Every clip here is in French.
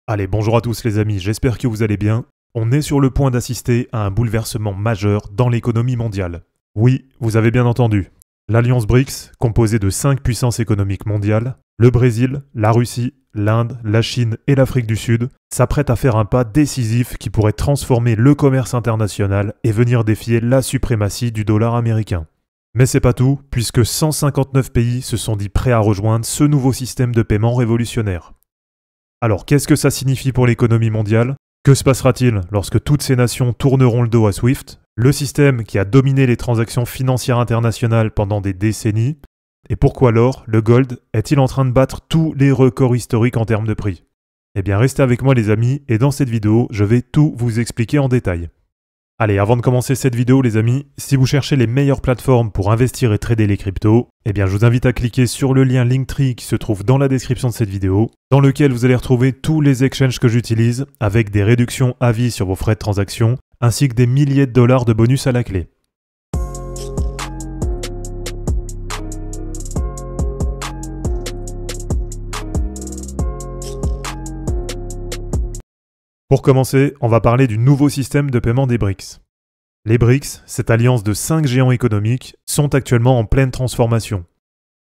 Allez, bonjour à tous les amis, j'espère que vous allez bien. On est sur le point d'assister à un bouleversement majeur dans l'économie mondiale. Oui, vous avez bien entendu. L'Alliance BRICS, composée de 5 puissances économiques mondiales, le Brésil, la Russie, l'Inde, la Chine et l'Afrique du Sud, s'apprête à faire un pas décisif qui pourrait transformer le commerce international et venir défier la suprématie du dollar américain. Mais c'est pas tout, puisque 159 pays se sont dit prêts à rejoindre ce nouveau système de paiement révolutionnaire. Alors qu'est-ce que ça signifie pour l'économie mondiale? Que se passera-t-il lorsque toutes ces nations tourneront le dos à SWIFT, le système qui a dominé les transactions financières internationales pendant des décennies? Et pourquoi l'or, le gold, est-il en train de battre tous les records historiques en termes de prix? Eh bien restez avec moi les amis, et dans cette vidéo, je vais tout vous expliquer en détail. Allez, avant de commencer cette vidéo les amis, si vous cherchez les meilleures plateformes pour investir et trader les cryptos, eh bien je vous invite à cliquer sur le lien Linktree qui se trouve dans la description de cette vidéo, dans lequel vous allez retrouver tous les exchanges que j'utilise, avec des réductions à vie sur vos frais de transaction, ainsi que des milliers de dollars de bonus à la clé. Pour commencer, on va parler du nouveau système de paiement des BRICS. Les BRICS, cette alliance de 5 géants économiques, sont actuellement en pleine transformation.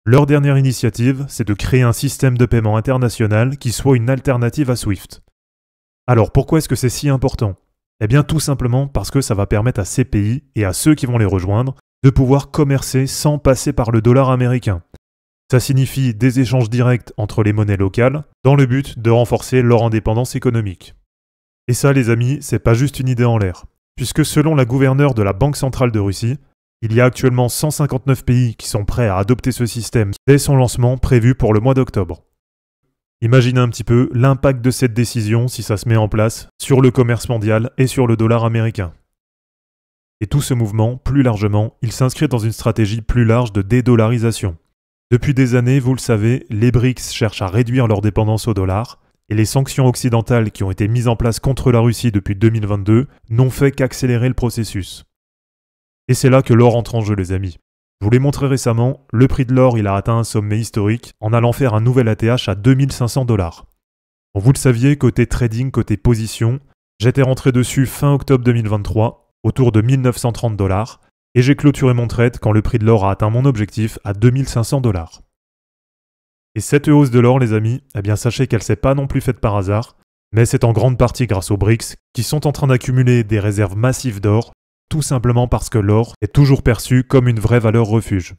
Leur dernière initiative, c'est de créer un système de paiement international qui soit une alternative à SWIFT. Alors pourquoi est-ce que c'est si important? Eh bien tout simplement parce que ça va permettre à ces pays et à ceux qui vont les rejoindre de pouvoir commercer sans passer par le dollar américain. Ça signifie des échanges directs entre les monnaies locales dans le but de renforcer leur indépendance économique. Et ça les amis, c'est pas juste une idée en l'air. Puisque selon la gouverneure de la Banque centrale de Russie, il y a actuellement 159 pays qui sont prêts à adopter ce système dès son lancement prévu pour le mois d'octobre. Imaginez un petit peu l'impact de cette décision si ça se met en place sur le commerce mondial et sur le dollar américain. Et tout ce mouvement, plus largement, il s'inscrit dans une stratégie plus large de dédollarisation. Depuis des années, vous le savez, les BRICS cherchent à réduire leur dépendance au dollar, et les sanctions occidentales qui ont été mises en place contre la Russie depuis 2022 n'ont fait qu'accélérer le processus. Et c'est là que l'or entre en jeu les amis. Je vous l'ai montré récemment, le prix de l'or il a atteint un sommet historique en allant faire un nouvel ATH à 2500 $. Bon, vous le saviez, côté trading, côté position, j'étais rentré dessus fin octobre 2023, autour de 1930 $, et j'ai clôturé mon trade quand le prix de l'or a atteint mon objectif à 2500 $. Et cette hausse de l'or, les amis, eh bien sachez qu'elle s'est pas non plus faite par hasard, mais c'est en grande partie grâce aux BRICS qui sont en train d'accumuler des réserves massives d'or, tout simplement parce que l'or est toujours perçu comme une vraie valeur refuge.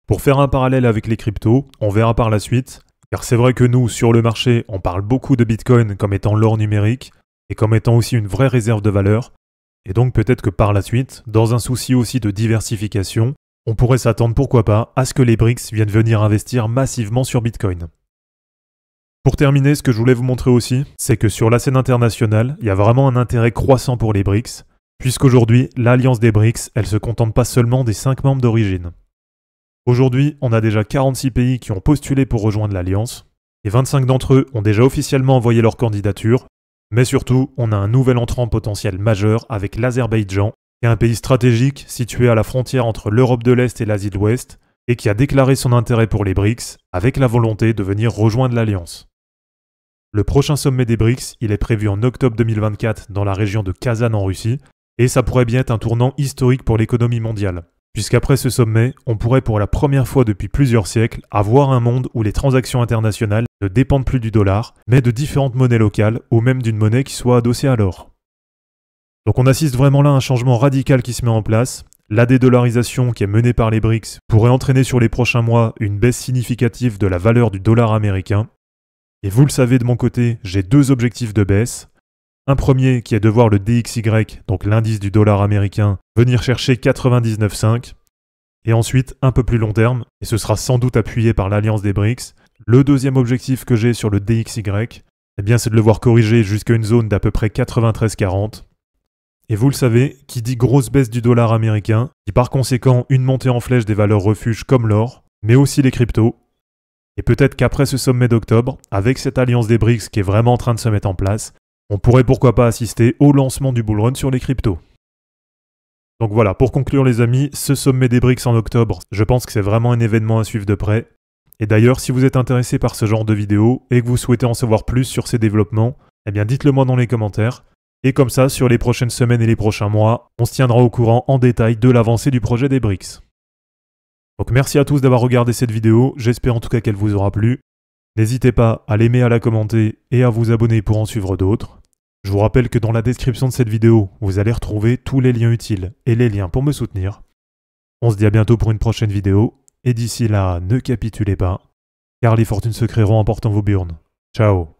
Pour faire un parallèle avec les cryptos, on verra par la suite, car c'est vrai que nous, sur le marché, on parle beaucoup de Bitcoin comme étant l'or numérique, et comme étant aussi une vraie réserve de valeur, et donc peut-être que par la suite, dans un souci aussi de diversification, on pourrait s'attendre pourquoi pas à ce que les BRICS viennent venir investir massivement sur Bitcoin. Pour terminer, ce que je voulais vous montrer aussi, c'est que sur la scène internationale, il y a vraiment un intérêt croissant pour les BRICS, puisqu'aujourd'hui, l'alliance des BRICS, elle se contente pas seulement des 5 membres d'origine. Aujourd'hui, on a déjà 46 pays qui ont postulé pour rejoindre l'alliance, et 25 d'entre eux ont déjà officiellement envoyé leur candidature, mais surtout, on a un nouvel entrant potentiel majeur avec l'Azerbaïdjan, qui est un pays stratégique situé à la frontière entre l'Europe de l'Est et l'Asie de l'Ouest, et qui a déclaré son intérêt pour les BRICS avec la volonté de venir rejoindre l'Alliance. Le prochain sommet des BRICS, il est prévu en octobre 2024 dans la région de Kazan en Russie, et ça pourrait bien être un tournant historique pour l'économie mondiale, puisqu'après ce sommet, on pourrait pour la première fois depuis plusieurs siècles avoir un monde où les transactions internationales ne dépendent plus du dollar, mais de différentes monnaies locales, ou même d'une monnaie qui soit adossée à l'or. Donc on assiste vraiment là à un changement radical qui se met en place. La dédollarisation qui est menée par les BRICS pourrait entraîner sur les prochains mois une baisse significative de la valeur du dollar américain. Et vous le savez de mon côté, j'ai deux objectifs de baisse. Un premier qui est de voir le DXY, donc l'indice du dollar américain, venir chercher 99,5. Et ensuite, un peu plus long terme, et ce sera sans doute appuyé par l'alliance des BRICS, le deuxième objectif que j'ai sur le DXY, eh bien c'est de le voir corriger jusqu'à une zone d'à peu près 93,40. Et vous le savez, qui dit grosse baisse du dollar américain, dit par conséquent une montée en flèche des valeurs refuges comme l'or, mais aussi les cryptos. Et peut-être qu'après ce sommet d'octobre, avec cette alliance des BRICS qui est vraiment en train de se mettre en place, on pourrait pourquoi pas assister au lancement du bull run sur les cryptos. Donc voilà, pour conclure les amis, ce sommet des BRICS en octobre, je pense que c'est vraiment un événement à suivre de près. Et d'ailleurs, si vous êtes intéressé par ce genre de vidéo et que vous souhaitez en savoir plus sur ces développements, eh bien dites-le moi dans les commentaires. Et comme ça, sur les prochaines semaines et les prochains mois, on se tiendra au courant en détail de l'avancée du projet des BRICS. Donc merci à tous d'avoir regardé cette vidéo, j'espère en tout cas qu'elle vous aura plu. N'hésitez pas à l'aimer, à la commenter et à vous abonner pour en suivre d'autres. Je vous rappelle que dans la description de cette vidéo, vous allez retrouver tous les liens utiles et les liens pour me soutenir. On se dit à bientôt pour une prochaine vidéo, et d'ici là, ne capitulez pas, car les fortunes se créeront en portant vos burnes. Ciao.